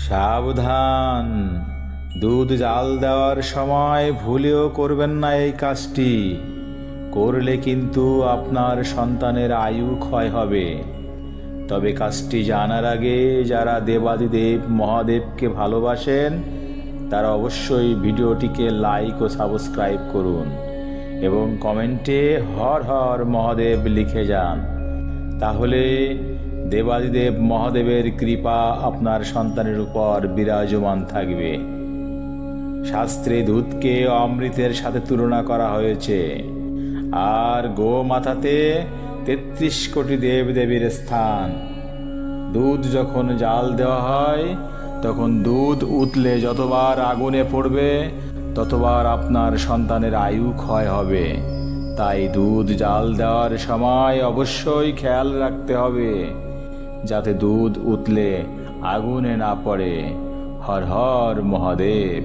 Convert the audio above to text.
সাবধান, দুধ জাল দেওয়ার সময় ভুলেও করবেন না এই কাজটি। করলে কিন্তু আপনার সন্তানের আয়ু ক্ষয় হবে। তবে কাজটি জানার আগে যারা দেবাদিদেব মহাদেবকে ভালোবাসেন তারা অবশ্যই ভিডিওটিকে লাইক ও সাবস্ক্রাইব করুন এবং কমেন্টে হর হর মহাদেব লিখে যান। তাহলে দেবাদিদেব মহাদেবের কৃপা আপনার সন্তানের উপর বিরাজমান থাকবে। শাস্ত্রে দুধকে অমৃতের সাথে তুলনা করা হয়েছে, আর গোমাতাতে ৩৩ কোটি দেবদেবীর স্থান। দুধ যখন জাল দেওয়া হয় তখন দুধ উতলে যতবার আগুনে পড়বে ততবার আপনার সন্তানের আয়ু ক্ষয় হবে। তাই দুধ জাল দেওয়ার সময় অবশ্যই খেয়াল রাখতে হবে যাতে দুধ উতলে আগুনে না পড়ে। হর হর মহাদেব।